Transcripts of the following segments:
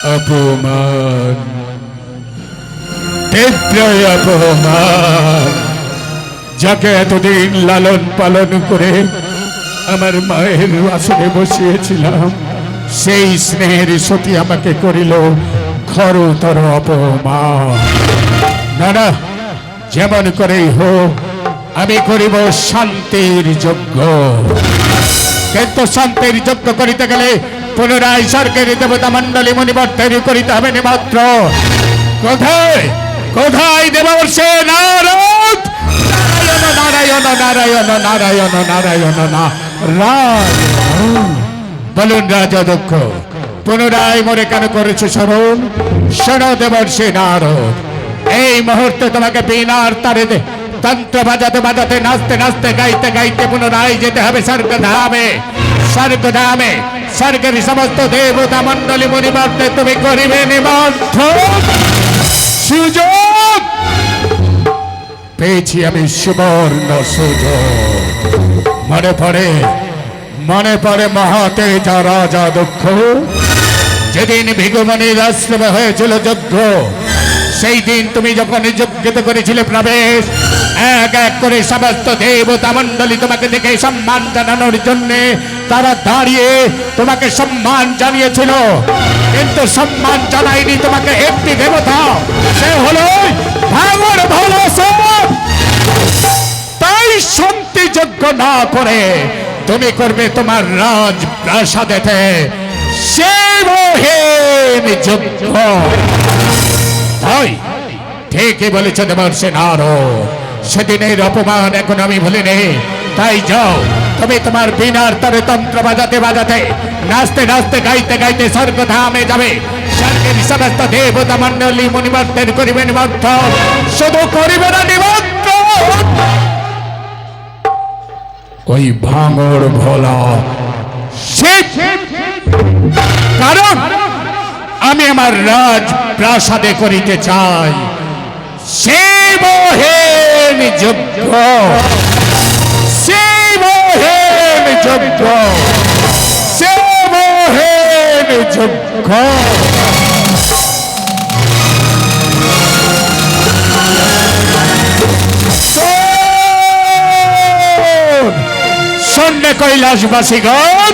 অপমান, তীব্র অপমান। যাকে এতদিন লালন পালন করে আমার মায়ের আসনে বসিয়েছিলাম, সেই স্নেহের সতী আমাকে করিল ঘোরতর অপমান। না না, যেমন করেই হোক আমি করিব শান্তির যজ্ঞ। কিন্তু শান্তির যজ্ঞ করিতে গেলে পুনরায় স্বর্গের দেবতা মণ্ডলী মণিবর্তের করিতে হবে নিমন্ত্র। কোথায় কোথায় দেবর্ষে নারদ? নারায়ণ নারায়ণ নারায়ণ নারায়ণ নারায়ণ। বলুন রাজা দক্ষ, পুনরায় মরে কেন করেছে স্মরণ? শোনো দেবর্ষি নারদ, এই মুহূর্তে তোমাকে বিনার তারে তন্ত্র বাজাতে বাজাতে নাচতে নাচতে গাইতে গাইতে পুনরায় যেতে হবে স্বর্গধামে। স্বর্গধামে স্বর্গের সমস্ত দেবতা মণ্ডলী মণিবর্তে তুমি করিবে নিমন্ত্রণ। সুযোগ পেয়েছি আমি, সুবর্ণ সুযোগ। মনে পড়ে মহাতেজ রাজা দক্ষ, যেদিন ভৃগুমুনির আশ্রমে হয়েছিল যজ্ঞ, সেই দিন তুমি যখন যজ্ঞিত করেছিলে প্রবেশ, এক এক করে সমস্ত দেবতা মণ্ডলী তোমাকে দেখে সম্মান জানানোর জন্য তারা দাঁড়িয়ে তোমাকে সম্মান জানিয়েছিল। কিন্তু সম্মান জানায়নি তোমাকে একটি দেবতা, সে হলো ভাঙর ভোলাসব। তাই শান্তি যজ্ঞ না করে তুমি করবে তোমার রাজ প্রাসাদেতে শিবহীন যজ্ঞ। তাই ঠিকই বলেছে দেবর্ষি নারদ, সেদিনের অপমান এখন আমি ভুলিনি। তাই যাও, তুমি তোমার বিনার তারে তন্ত্র বাজাতে বাজাতে নাচতে নাচতে গাইতে গাইতে স্বর্গধামে যাবে। স্বর্গের সমস্ত দেবতা মণ্ডলী মণিবর্তের করিবে নিমন্ত্রণ। শুধু করিবে না নিমন্ত্রণ, ওই ভাঙর ভোলা শিব, কারণ আমি আমার রাজ প্রাসাদে করিতে চাই শিবহীন যজ্ঞ। শিবহীন যজ্ঞ, শিবহীন যজ্ঞ। শোনে কৈলাসবাসীগণ,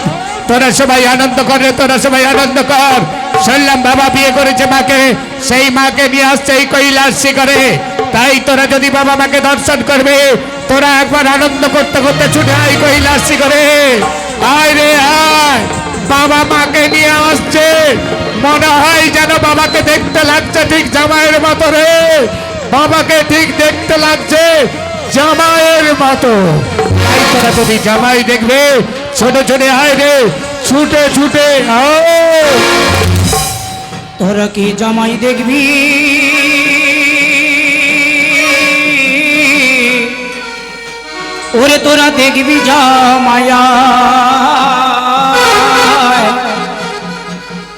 তোরা সবাই আনন্দ করে, তোরা সবাই আনন্দ কর। শুনলাম বাবা বিয়ে করেছে মাকে, সেই মাকে নিয়ে আসছে এই কৈলাস শিখরে। তাই তোরা যদি বাবা মাকে দর্শন করবে, তোরা একবার আনন্দ করতে করতে ছুটে আয় কৈলাস শিখরে। আয় রে আয়, বাবা মাকে নিয়ে আসছে। মনে হয় যেন বাবাকে দেখতে লাগছে ঠিক জামাইয়ের মতো রে, বাবাকে ঠিক দেখতে লাগছে জামাইয়ের মতো। তাই তোরা যদি জামাই দেখবে, ছোট ছোট আয় রে, ছুটে ছুটে আয়। তোরা কি জামাই দেখবি? ওরে তোরা দেখবি জামাইয়া,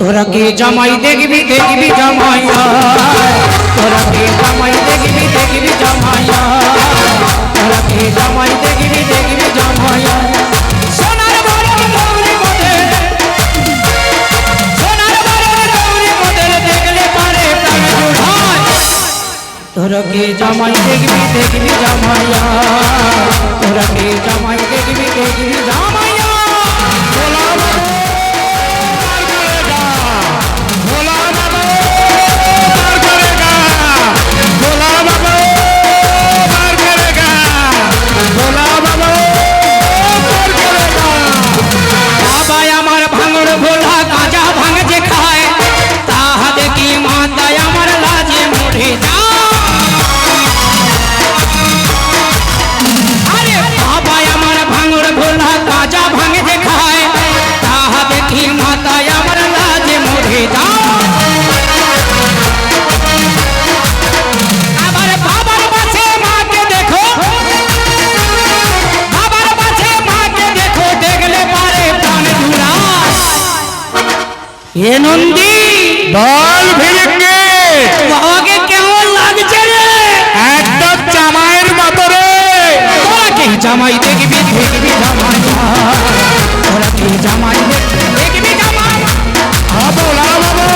তোরা কি জামাই দেখবি? দেখবি জামাইয়া, তোরা কি জামাই দেখবি? দেখবি জামাইয়া, তোরা কি জামাই দেখবি? দেখবি জামাইয়া। সোনার বড় গৌরী মদের, সোনার বড় গৌরী মদের দেখলে পারে প্রাণ জুড়ায়। তোরা কি জামাই দেখবি? দেখবি জামাইয়া, তোরা কি জামাই দেখবি? দেখবি জামাইয়া। এ নন্দী বল ভিড়কে, বাবাকে কেমন লাগছে রে? একদম জামাইয়ের মতো রে। তোরা কি জামাই দেখবি? দেখবি জামাইয়া, তোরা কি জামাই দেখবি? দেখবি জামাই। বলা বাবা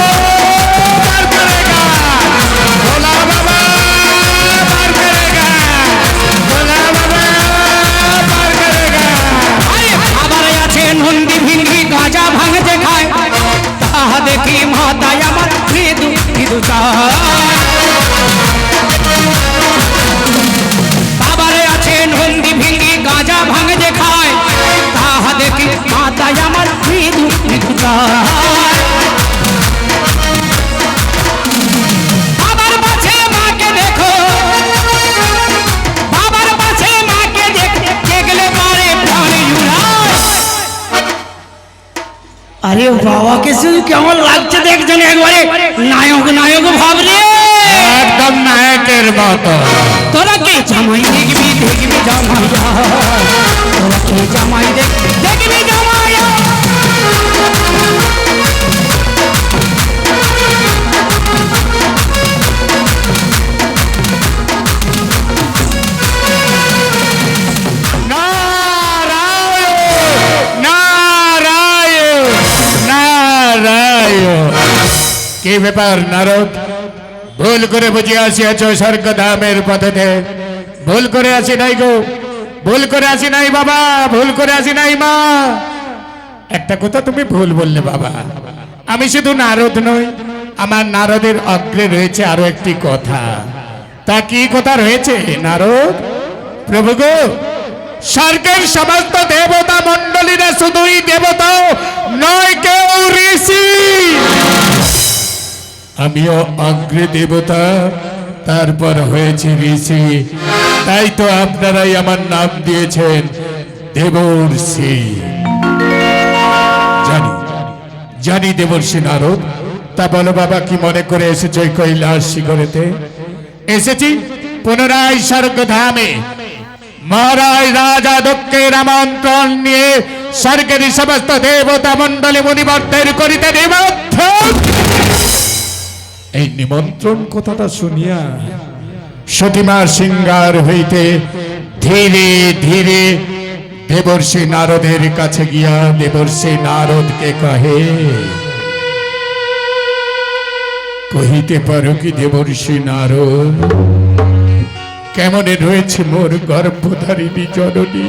বাবারে আছে নন্দী ভেঙ্গি গাঁজা ভাঙে যে খায়, তাহা দেখি মাতায় আমার মৃদু মৃদু গায়। বাবার পাছে মাকে দেখো, বাবার পাছে মাকে দেখলে পারে প্রাণে জুড়ায়। আরে বাবাকে শুধু কেমন লাগছে দেখছেন, একবারে নায়ক নায়ক ভাবরে, একদম নায়কের মতো। তোরা কে জামাই দেখবি দেখবি জামাইয়া, তোরা কে জামাই দেখবি জামাইয়া। কি ব্যাপার নারদ, ভুল করে বুঝে আসিয়াছ স্বর্গ ধামের পথেতে? ভুল করে আসি নাই গো, ভুল করে আসি নাই বাবা, ভুল করে আসি নাই মা। একটা কথা তুমি ভুল বললে বাবা, আমি শুধু নারদ নই, আমার নারদের অগ্রে রয়েছে আরো একটি কথা। তা কি কথা রয়েছে নারদ? প্রভু গো, স্বর্গের সমস্ত দেবতা মণ্ডলীরা শুধুই দেবতা নয়, কেউ ঋষি। আমিও অগ্রে দেবতা, তারপর হয়েছে ঋষি, তাই তো আপনারাই আমার নাম দিয়েছেন দেবর্ষি। জানি জানি দেবর্ষি নারদ। তা বলো বাবা, কি মনে করে এসেছ এই কৈলাস শিখরেতে? এসেছি পুনরায় স্বর্গধামে মহারাজ রাজা দক্ষের আমন্ত্রণ নিয়ে স্বর্গের সমস্ত দেবতা মণ্ডলী মুনিবরদের করিতে নিমন্ত্রণ। এই নিমন্ত্রণ কথাটা শুনিয়া সতীমার সিংহার হইতে ধীরে ধীরে দেবর্ষি নারদের কাছে গিয়া দেবর্ষি নারদকে কহে, কহিতে পারো কি দেবর্ষি নারদ, কেমনে রয়েছে মোর গর্ভধারিণী জননী,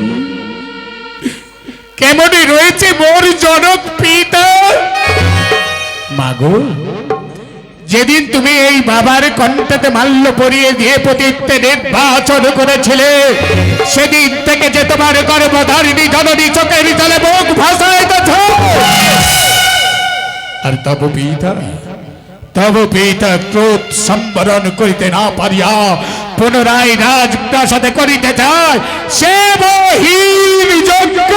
কেমনে রয়েছে মোর জনক পিতা? মাগো, যেদিন তুমি এই বাবার কণ্ঠতে মাল্য পরিয়ে দিয়ে পতিত্বে নির্বাচন করেছিলে, সেদিন থেকে যে তোমার গর্ভধারিণী জননী চোখের জলে মুখ ভাসাইতেছ। আর তব পিতা ক্রোধ সম্বরণ করিতে না পারিয়া পুনরায় রাজপ্রাসাদে করিতে চায় সে বহির যজ্ঞ।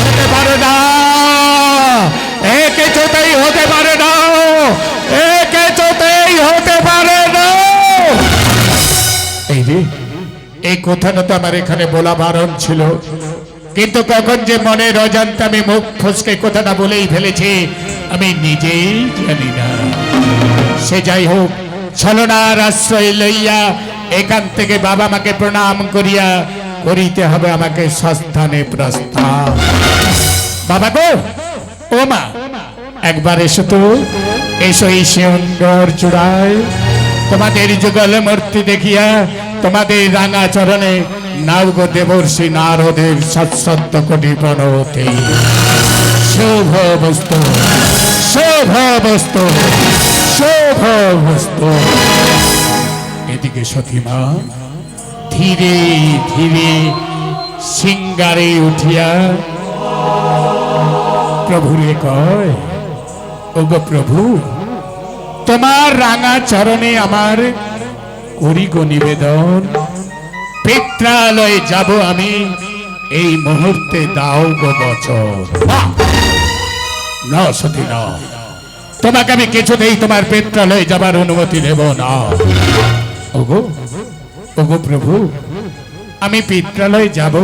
হতে পারে না, একে চোতেই হতে পারে না, একে চোতেই হতে পারে না। এই রে, এই কথাটা তো আমার এখানে বলা বারণ ছিল, কিন্তু কখন যে মনের অজান্তে আমি মুখ ফসকে কথাটা বলেই ফেলেছি আমি নিজেই জানি না। সে যাই হোক, ছলনার আশ্রয় লইয়া এখান থেকে বাবা মাকে প্রণাম করিয়া করিতে হবে আমাকে সস্থানে প্রস্থান। বাবা গো, ও মা, একবার এসো তো, এসো এই সুন্দর চূড়ায় তোমাদের যুগল মূর্তি দেখিয়া তোমাদের রাঙা চরণে নাও গো দেবর্ষি নারদের সৎসত্য কোটি প্রণতি। শুভ বস্তু, শুভ বস্তু, শুভ বস্তু। এদিকে সতীমা ধীরে ধীরে সিংহারে উঠিয়া প্রভুরে কয়, ওগো প্রভু, তোমার রাঙা চরণে আমার করি গো নিবেদন, পিত্রালয়ে যাব আমি, এই মুহূর্তে দাও গো বচন। না সতী না, তোমাকে আমি কিছুতেই তোমার পিত্রালয়ে যাবার অনুমতি দেব না। ওগো, ওগো প্রভু, আমি পিত্রালয়ে যাব,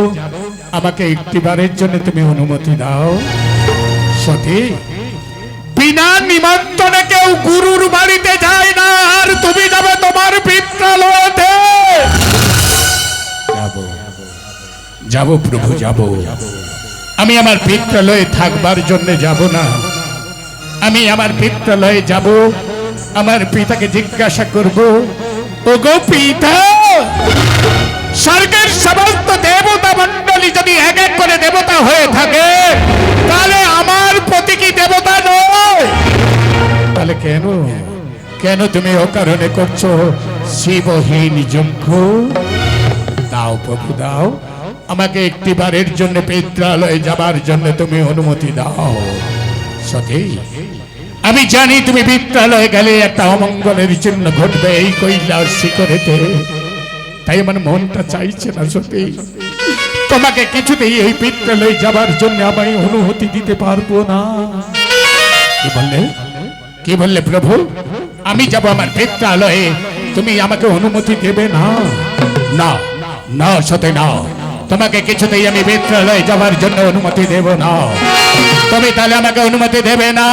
আমাকে একটিবারের জন্য তুমি অনুমতি দাও। সতী, বিনা নিমন্ত্রণে কেউ গুরুর বাড়িতে যায় না, আর তুমি যাবে তোমার পিত্রালয়তে। যাব প্রভু, যাব। আমি আমার পিত্রালয়ে থাকবার জন্য যাব না, আমি আমার পিত্রালয়ে যাব, আমার পিতাকে জিজ্ঞাসা করব, ওগো পিতা, স্বর্গের সমস্ত দেবতা মণ্ডলী যদি এক এক করে দেবতা হয়ে থাকে, তাহলে আমার প্রতি কেন তুমি অকারণে করছো শিবহীন যজ্ঞ? দাও প্রভু দাও, আমাকে একটিবারের জন্য পিত্রালয়ে যাবার জন্য তুমি অনুমতি দাও। সতী, আমি জানি তুমি পিত্রালয়ে গেলে একটা অমঙ্গলের চিহ্ন ঘটবে এই কৈলাস শিখরেতে, তাই আমার মনটা চাইছে না সতী, তোমাকে কিছুতেই এই পিত্রালয়ে যাবার জন্য আমি অনুমতি দিতে পারবো না। কি বললে, কি বললে প্রভু? আমি যাব আমার পিত্রালয়ে, তুমি আমাকে অনুমতি দেবে না? না না সতে না, তোমাকে কিছুতেই আমি পিত্রালয়ে যাবার জন্য অনুমতি দেব না। তুমি তাহলে আমাকে অনুমতি দেবে না?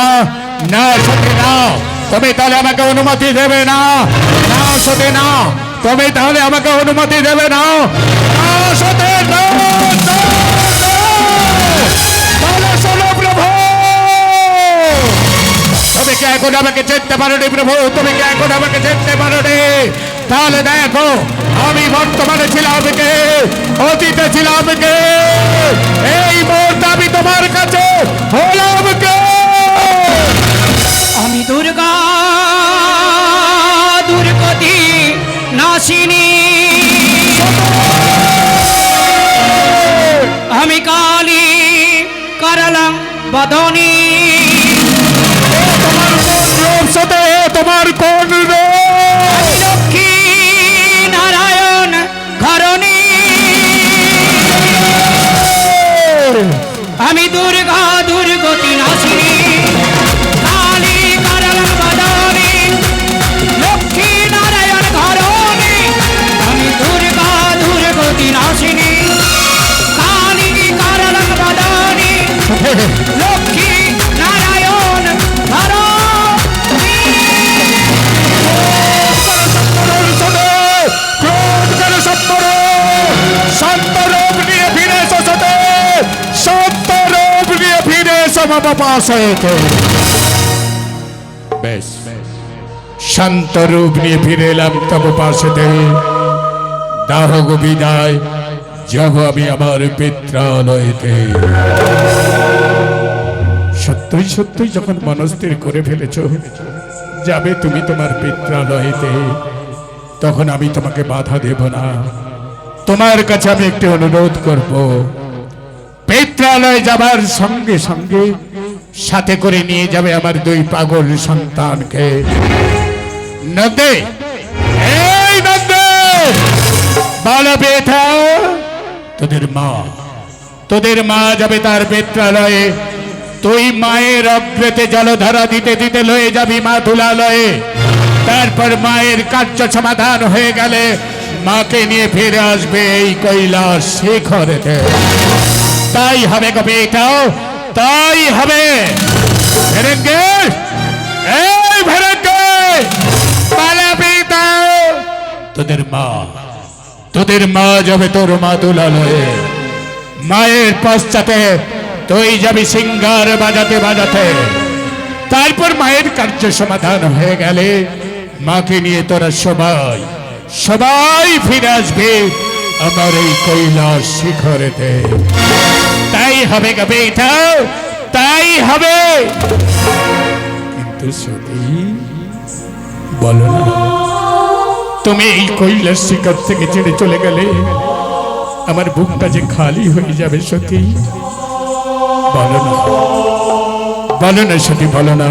না সতে না, তুমি তাহলে আমাকে অনুমতি দেবে না? না সতে না, তুমি তাহলে আমাকে অনুমতি দেবে না? না সতে না, না, না। তাহলে শোনো প্রভু, তুমি কি এখন আমাকে চিনতে পারো নি প্রভু? তুমি কি এখন আমাকে চিনতে পারো নি? তাহলে দেখো, আমি বর্তমানে ছিলাম কে, অতীতে ছিলাম কে, এই মুহূর্তে আমি তোমার কাছে হলাম কে? আমি দুর্গা, দুর্গতি নাশিনী, আমি কালী করলং বদনী। তোমার কোন রূপ সতে, তোমার কোন রূপ? আমি লক্ষ্মী নারায়ণ ঘরণী, আমি দুর্গা, দুর্গতি নাশিনী, কালী করলং বদনী, লক্ষ্মী নারায়ণ ঘরণী। আমি দুর্গা, দুর্গতি নাশিনী, কালী করলং বদনী, লক্ষ্মী নারায়ণ ঘরণী। সন্তরূপ নিয়ে ফিরে এসো সতে, সন্তরূপ নিয়ে ফিরে এসো বাবা পাশে। বেশ, শান্তরূপ নিয়ে ফিরে এলাম তব পাশেতে। দাহ গো বিদায়, যাব আমি আমার পিত্রালয়েতে। সত্যই সত্যই যখন মনস্থির করে ফেলেছ যাবে তুমি তোমার পিত্রালয়েতে, তখন আমি তোমাকে বাধা দেব না। তোমার কাছে আমি একটি অনুরোধ করব, পিত্রালয়ে যাবার সঙ্গে সঙ্গে সাথে করে নিয়ে যাবে আমার দুই পাগল সন্তানকে। নন্দে, এই নন্দে, বলো বেটা, তোদের মা যাবে তার পিত্রালয়ে। তুই মায়ের অগ্রেতে জলধারা দিতে দিতে লয়ে যাবি মা তুলালয়ে। তারপর মায়ের কার্য সমাধান হয়ে গেলে মাকে নিয়ে ফিরে আসবে এই কৈলাস শিখরেতে। তাই হবে গো বেটা, তাই হবে। ভেরেঙ্গে, এই ভেরেঙ্গে, পালা বেটা। তোদের মা যাবে তোর মা তুলালয়ে। মায়ের পশ্চাতে তুই যাবি সিঙ্গার বাজাতে বাজাতে। তারপর মায়ের কার্য সমাধান হয়ে গেলে মাকে নিয়ে তোরা সবাই সবাই ফিরে আসবে আমার এই কৈলাস শিখরেতে। তাই হবে গো বেটা, তাই হবে। কিন্তু সতী, বলো না, তুমি এই কৈলাস শিখর থেকে ছেড়ে চলে গেলে আমার বুকটা যে খালি হয়ে যাবে সতী। বলো না, বলো না সতী, বলো না,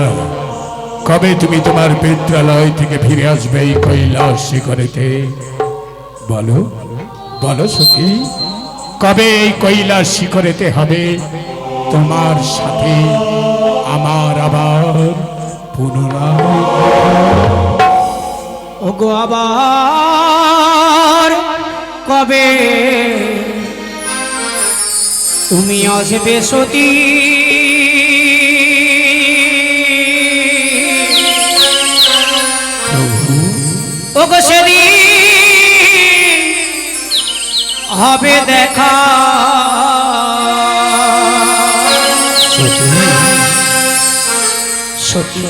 কবে তুমি তোমার পিত্রালয় থেকে ফিরে আসবে এই কৈলাস শিখরেতে? বলো, বলো সতী, কবে এই কৈলাস শিখরেতে হবে তোমার সাথে আমার আবার পুনরায়? ওগো আবার কবে তুমি আসবে সতী? ওগো সেদিন হবে দেখা, সতী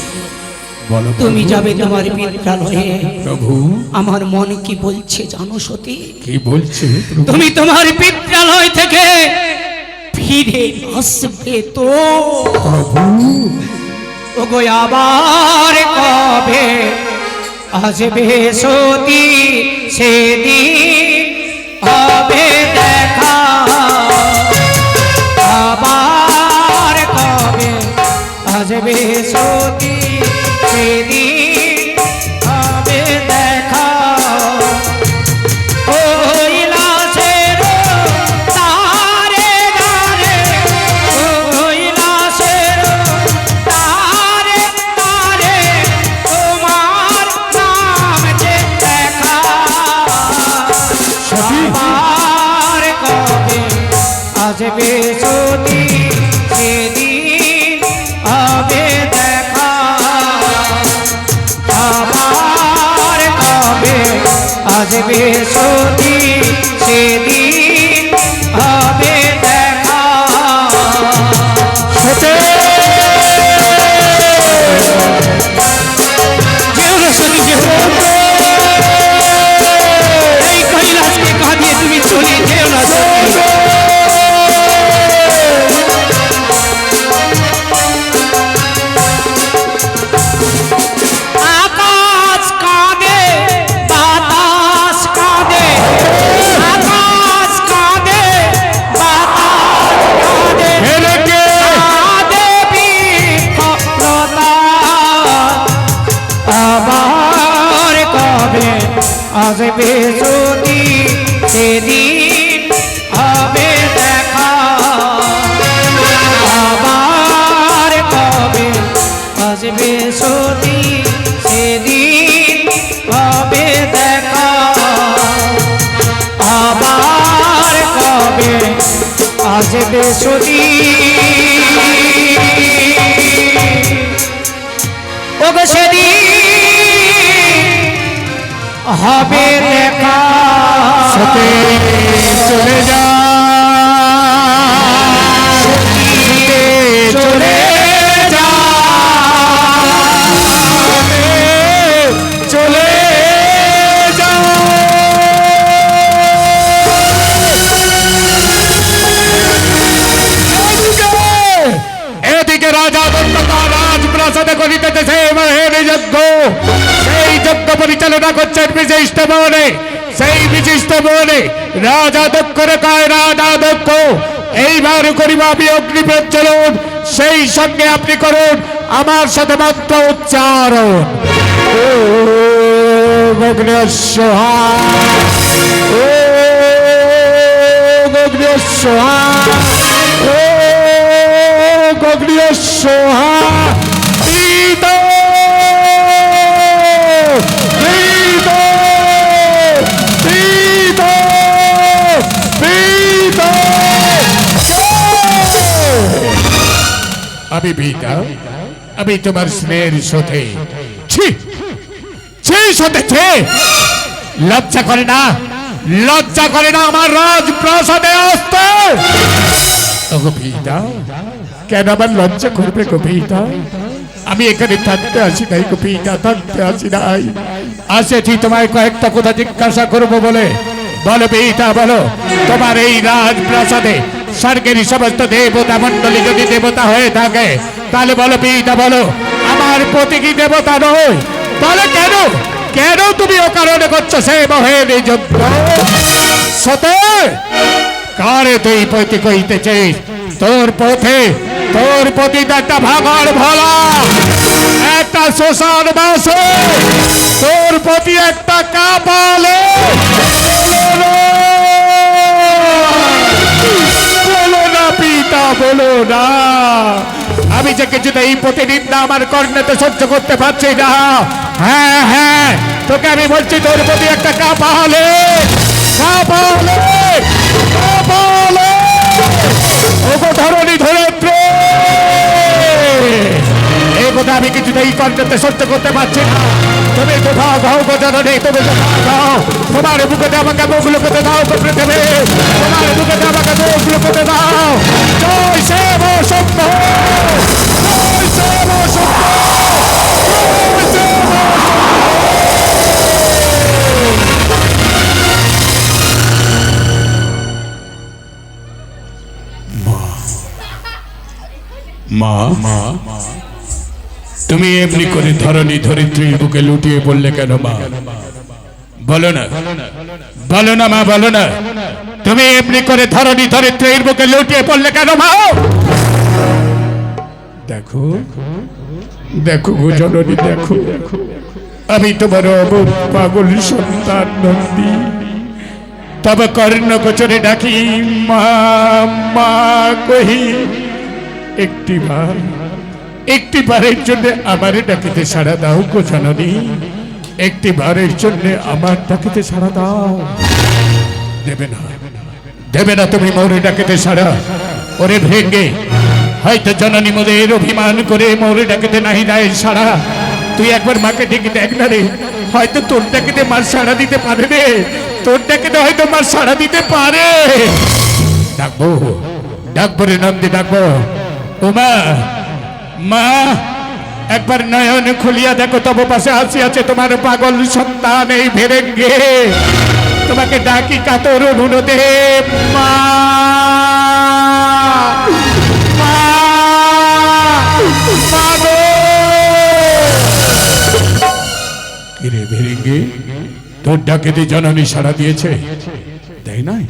বলো তুমি যাবে তোমার পিত্রালয়ে। প্রভু, আমার মন কি বলছে জানো সতী? কি বলছে প্রভু? তুমি তোমার পিত্রালয় থেকে ফিরে আসবে তো? প্রভু, ওগো আবার কবে আসবে সতী সেদিন হবে দেখা আবার কবে আসবে সতী সেদিন হবে দেখা কৈলাসের তারে তারে কৈলাসের তারে তারে তোমার নাম যে দেখা আবার কবে আসবে সতী সেদিন হবে দেখা আবার কবে আসবে সতী সেদিন হবে দেখা যেও না সতী যেও না। এই কৈলাসকে কাঁদিয়ে তুমি চলে যেও না সতী। আকাশ কাঁদে বাতাস কাঁদে আকাশ কাঁদে বাতাস কাঁদে কাঁদে বিফলতা আবার কবে আসবে সতী সেদিন হবে দেখা আবার কবে আসবে সতী সেদিন হবে দেখা আবার কবে আসবে সতী ওগো সেদিন হবে দেখা সতে চলে যা সতে চলে যা চলে যা এদিকে রাজা দত্তকার রাজপ্রাসাদে করিতেছে মহের যজ্ঞ। সেই যজ্ঞ পরিচালনা করছেন বিশিষ্ট মনে সেই বিশিষ্ট মনে রাজা দক্ষ রেখায় রাজা দক্ষ এইবার করিব আমি অগ্নি প্রজ্বলন। সেই সঙ্গে আপনি করুন আমার সাথে মাত্র উচ্চারণ ও অগ্নিস্বহা ও অগ্নিস্বহা ও অগ্নিস্বহা পিত পিত পিত পিত আমি পিতা আমি তোমার স্নেহের সাথে ছি ছি সাথে ছি লজ্জা করে না লজ্জা করে না আমার রাজপ্রাসাদে আসতে ওগো পিতা কেন আমার লজ্জা করবে গো পিতা আমি এখানে থাকতে আসি নাই গো পিতা থাকতে আসি নাই আসেছি তোমায় কয়েকটা কথা জিজ্ঞাসা করবো বলে বলো পিতা বলো তোমার এই রাজপ্রাসাদে স্বর্গের সমস্ত দেবতা মন্ডলী যদি দেবতা হয়ে থাকে তাহলে বলো পিতা বলো আমার প্রতি কি দেবতা নয় তাহলে কেন কেন তুমি ও কারণে করছো সে মহের এই যজ্ঞ সতে কারে তুই প্রতি কইতেছিস তোর পথে তোর প্রতি একটা ভাগার ভলা একটা শ্মশান বাসে তোর প্রতি একটা কাপালে বলো না পিতা বলো না আমি যে কিছুতে এই প্রতিনিন্দা আমার কর্ণেতে সহ্য করতে পারছি না হ্যাঁ হ্যাঁ তোকে আমি বলছি তোর প্রতি একটা কাপালে কাপালে কাপালে ওগো ধরণী ধরেত্রী এই কথা আমি কিছুতেই কর্ণেতে সহ্য করতে পারছি না তুমি কোথাও গাও গো জননী তুমি কোথাও গাও তোমার বুকেতে আমাকে মুখ লুকোতে দাও গো পৃথিবী তোমার বুকেতে আমাকে মুখ লুকোতে দাও জয় শিব শম্ভু জয় শিব শম্ভু জয় শিব মা তুমি এমনি করে ধরনী ধরিত্রীর বুকে লুটিয়ে পড়লে কেন মা? বলো না, বলো না মা, বলো না, তুমি এমনি করে ধরনী ধরিত্রীর বুকে লুটিয়ে পড়লে কেন মা? দেখো দেখো গো জননী, দেখো আমি তোমার অবুধ পাগল সন্তান নন্দী, তবে কর্ণ গোচরে ডাকি মা মা কহি একটি বারের জন্য আমার ডাকিতে সাড়া দাও গো জননী, একটি বারের জন্য আমার ডাকিতে সাড়া দাও। দেবে না, দেবে না তুমি মোরে ডাকিতে সাড়া? ওরে ভেঙ্গে হয়তো জননী মোদের অভিমান করে মোরে ডাকিতে নাহি দেয় সাড়া। তুই একবার মাকে ডেকে দেখ না রে, হয়তো তোর ডাকিতে মার সাড়া দিতে পারে রে, তোর ডাকিতে হয়তো মার সাড়া দিতে পারে। ডাকবো, ডাকবো রে নন্দী, ডাকবো। ও মা, মা একবার নয়ন খুলিয়া দেখো, তব পাশে হাসি আছে তোমার পাগল সন্তান এই ভেরেঙ্গে। তোমাকে ডাকি কাতর অনুরোধে মা, মা, মা গো। কিরে ভেরেঙ্গে, তোর ডাকেতে জননী সাড়া দিয়েছে? দেয় নাই,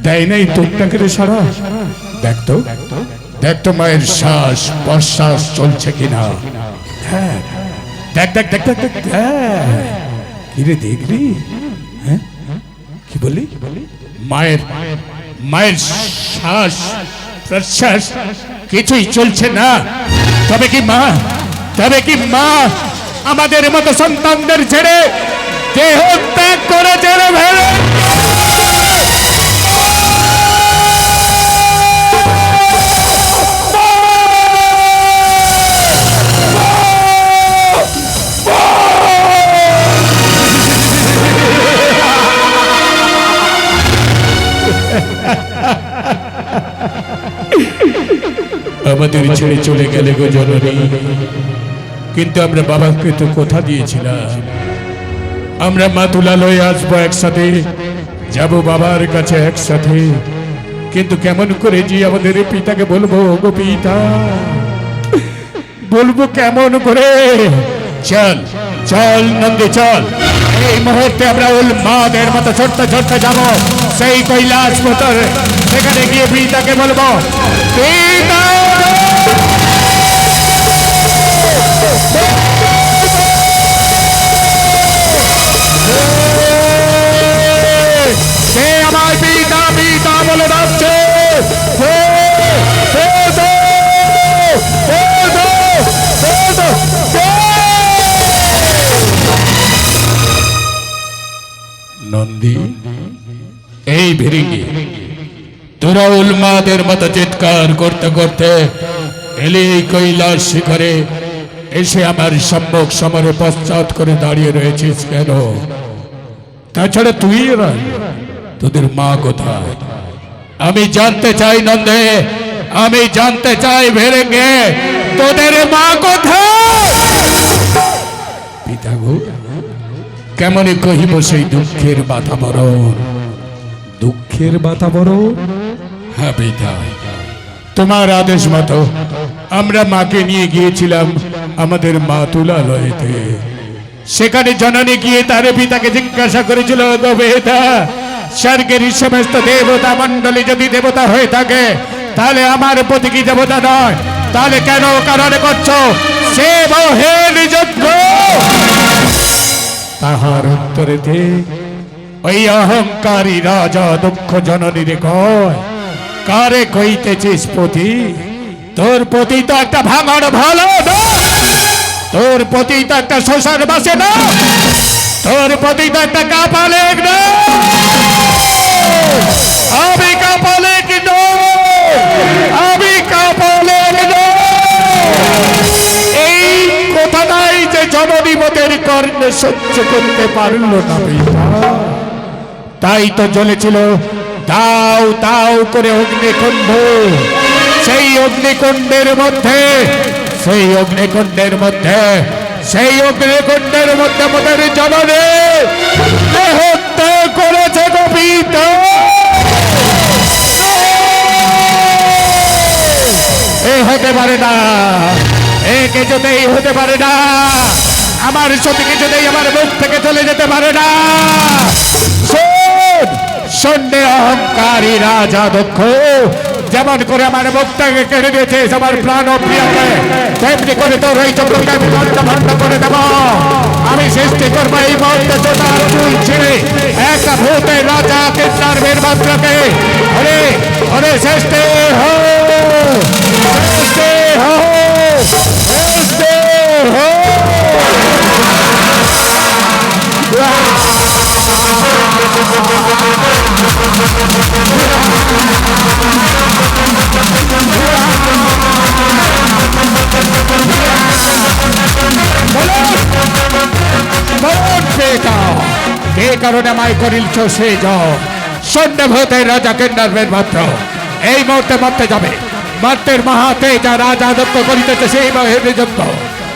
দেয় নাই তোর ডাকেতে সাড়া? দেখতো, দেখতো মায়ের শ্বাস প্রশ্বাস চলছে কিনা। দেখ দেখ দেখ দেখ দেখ, কিরে দেখবি? হ্যাঁ কি বলি? মায়ের মায়ের শ্বাস প্রশ্বাস কিছুই চলছে না। তবে কি মা, তবে কি মা আমাদের মতো সন্তানদের ছেড়ে দেহ ত্যাগ করে ছেড়ে ভেড়ে? আমাদের ছেড়ে চলে গেলে গো জননী, কিন্তু আমরা বাবাকে তো কথা দিয়েছিলাম আমরা মা তুলালয়ে আসবো, একসাথে যাব বাবার কাছে একসাথে। কিন্তু কেমন করে যে আমাদের পিতাকে বলবো গো পিতা, বলবো কেমন করে? চল চল নন্দী চল, এই মুহূর্তে আমরা উন্মাদের মতো ছড়তে ছড়তে যাবো সেই কৈলাস পথরে। সেখানে গিয়ে পিতাকে বলবো, পিতা সে আমার পিতা পিতা বলে ডাকছে। নন্দী এই ভেরিঙ্গি, তোরা উন্মাদের মতো চিৎকার করতে করতে এলে এই কৈলাস শিখরে এসে আমার সম্মুখ সমরে পশ্চাৎ করে দাঁড়িয়ে রয়েছিস কেন? তাছাড়া তুই তোদের মা কোথায়? আমি জানতে চাই নন্দে, আমি জানতে চাই ভেরেঙ্গে, তোদের মা কোথায়? পিতা গো, কেমনে কহিব সেই দুঃখের বাতাবরণ? দুঃখের বাতাবরণ? হ্যাঁ পিতা, তোমার আদেশ মতো আমরা মাকে নিয়ে গিয়েছিলাম আমাদের মা তুলালয়েতে। সেখানে জননী গিয়ে তার পিতাকে জিজ্ঞাসা করেছিল, বেটা স্বর্গের সমস্ত দেবতা মণ্ডলী যদি দেবতা হয়ে থাকে তাহলে আমার প্রতি কি দেবতা নয়? তাহলে কেন কারণে করছো সে বহের যজ্ঞ? তাহার উত্তরেতে ওই অহংকারী রাজা দুঃখ জননীরে কয়, কারে কইতেছিস পতি? তোর পতি তো একটা ভাঙড় ভালো না, তোর পতি তো একটা শ্মশান বাসে না, তোর পতি তো একটা কাপালেক না। আমি কাপালেক নই, আমি কাপালেক নই। এই কথাটাই যে জননী মোদের কর্ণে সহ্য করতে পারল না পিতা, তাই তো জ্বলেছিল দাও দাও করে অগ্নিকুণ্ড। সেই অগ্নিকুণ্ডের মধ্যে, সেই অগ্নিকুণ্ডের মধ্যে, সেই অগ্নিকুণ্ডের মধ্যে আমাদের জননী হত্যা করেছে গো পিতা। এ হতে পারে না, এ একে যেতেই হতে পারে না, আমার সতীকে যেতেই আমার মুখ থেকে চলে যেতে পারে না। শোন, শোনে অহংকারী রাজা দক্ষ, যেমন করে আমার মুখটাকে কেড়ে দিয়েছে আমার প্রাণ ও প্রিয়কে, তেমনি করে তোর এই চক্রকে আমি ভণ্ড করে দেব। আমি সৃষ্টি করবো এই মুহূর্তে তোতার চুল ছিঁড়ে একটা ভূতের রাজা কৃষ্ণার বীরভদ্রকে। ওরে ওরে শ্রেষ্ঠে হো, শ্রেষ্ঠে হো, শ্রেষ্ঠে হো। কে কারণে আমায় করিলছ সে সন্ধ্যে ভূতের রাজা কেন্দ্রের বীরভদ্র এই মুহূর্তে মরতে যাবে। মর্তের মহাতে যা রাজা দত্ত করিতেছে সেই মহের যজ্ঞ,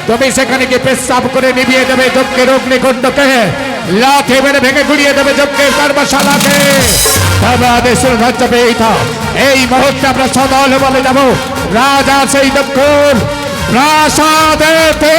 তুমি সেখানে গিয়ে পেশাব করে নিভিয়ে দেবে যজ্ঞের অগ্নিকুণ্ডকে, লাঠি মেরে ভেঙে গুড়িয়ে দেবে যজ্ঞের কর্মশালাকে। তবে আদেশের রাজ্য পেয়ে থাক, এই মুহূর্তে আমরা সদল বলে যাব রাজা সেই দক্ষর প্রাসাদেতে।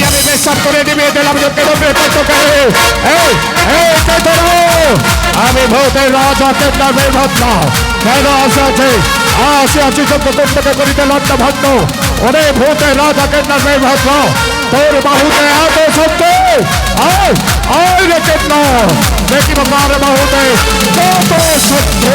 আমি পেশাব করে নিয়ে দিলাম আমি ভূতের রাজা কেন্দ্রের বীরভদ্র কেন আসে আসিয়াছি যজ্ঞ কর্তব্য করিতে লন্ড ভণ্ড। ওরে ভূতের রাজা কেন্দ্রের বীরভদ্র, তোর বাহুতে এত শক্তি, আয় আয় রে কেন্দ্র দেখিব কার বাহুতে কত শক্তি।